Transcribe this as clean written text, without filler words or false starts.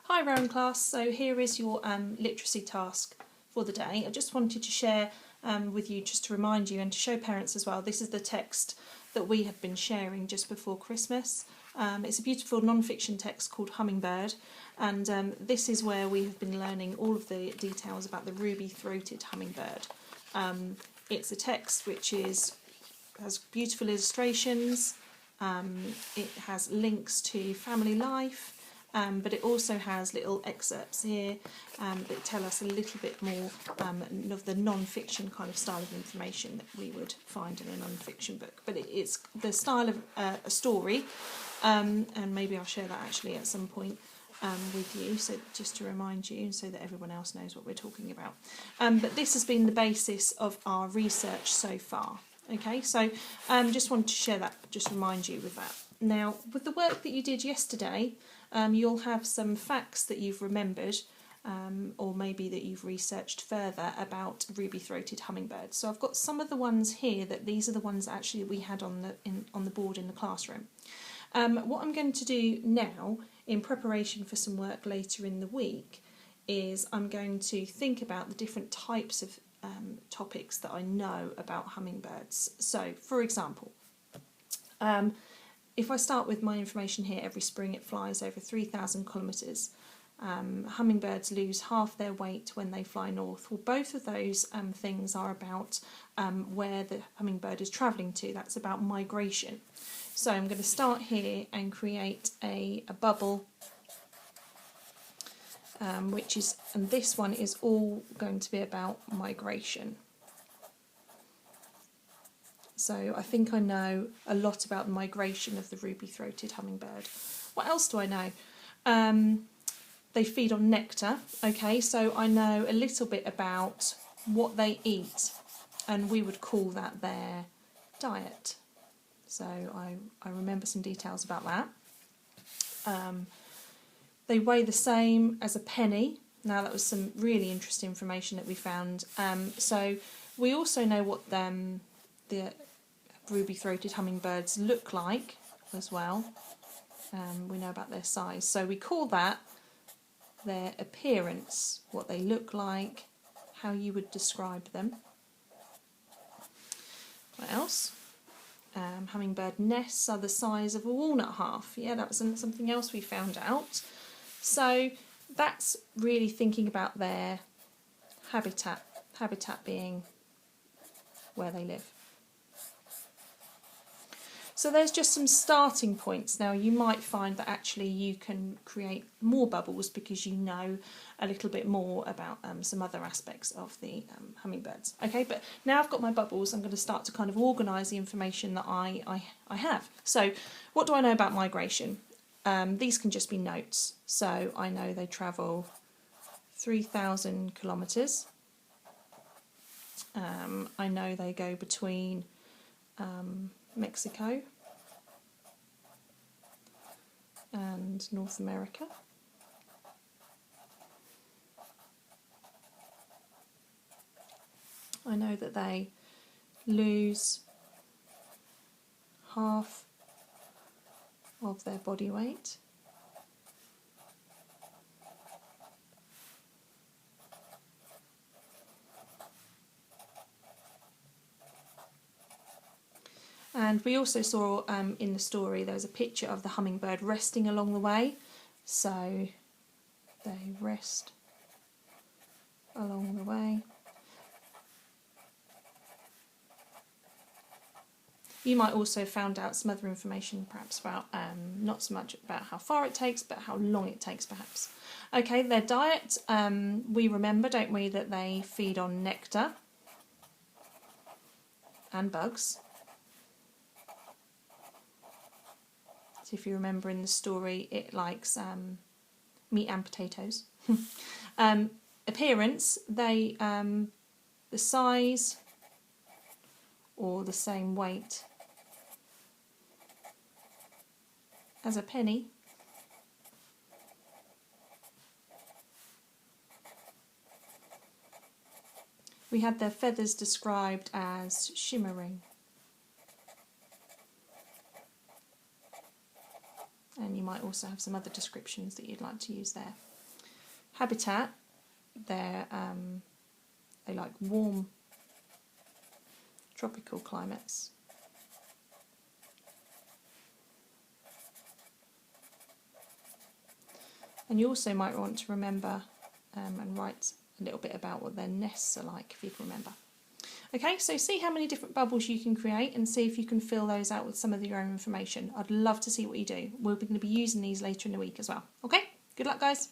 Hi Rowan class, so here is your literacy task for the day. I just wanted to share with you, just to remind you and to show parents as well, this is the text that we have been sharing just before Christmas. It's a beautiful non-fiction text called Hummingbird, and this is where we have been learning all of the details about the ruby-throated hummingbird. It's a text which has beautiful illustrations, it has links to family life, but it also has little excerpts here that tell us a little bit more of the non-fiction kind of style of information that we would find in a non-fiction book. But it's the style of a story, and maybe I'll share that actually at some point with you, so just to remind you, so that everyone else knows what we're talking about. But this has been the basis of our research so far. Okay, so just wanted to share that, just remind you with that. Now, with the work that you did yesterday, you'll have some facts that you've remembered, or maybe that you've researched further about ruby-throated hummingbirds. So I've got some of the ones here that these are the ones actually we had on the board in the classroom. What I'm going to do now, in preparation for some work later in the week, is I'm going to think about the different types of topics that I know about hummingbirds. So, for example, if I start with my information here, every spring it flies over 3,000 kilometres. Hummingbirds lose half their weight when they fly north. Well, both of those things are about where the hummingbird is travelling to. That's about migration. So I'm going to start here and create a bubble, and this one is all going to be about migration. So I think I know a lot about the migration of the ruby-throated hummingbird. What else do I know? They feed on nectar. Okay, so I know a little bit about what they eat, and we would call that their diet. So I remember some details about that. They weigh the same as a penny. Now that was some really interesting information that we found. So we also know what the ruby-throated hummingbirds look like as well. We know about their size. So we call that their appearance, what they look like, how you would describe them. What else? Hummingbird nests are the size of a walnut half. Yeah, that was something else we found out. So that's really thinking about their habitat being where they live. So there's just some starting points. Now you might find that actually you can create more bubbles because you know a little bit more about some other aspects of the hummingbirds. Okay, but now I've got my bubbles, I'm going to start to kind of organise the information that I have. So what do I know about migration? These can just be notes. So I know they travel 3,000 kilometres. I know they go between Mexico and North America. I know that they lose half of their body weight. And we also saw in the story there was a picture of the hummingbird resting along the way. So they rest along the way. You might also have found out some other information perhaps about, not so much about how far it takes, but how long it takes perhaps. Okay, their diet, we remember, don't we, that they feed on nectar and bugs. So if you remember in the story, it likes meat and potatoes. Appearance, they the size or the same weight as a penny. We had their feathers described as shimmering. And you might also have some other descriptions that you'd like to use there. habitat, they like warm tropical climates. And you also might want to remember and write a little bit about what their nests are like, if you can remember. Okay, so see how many different bubbles you can create and see if you can fill those out with some of your own information. I'd love to see what you do. We're going to be using these later in the week as well. Okay, good luck guys.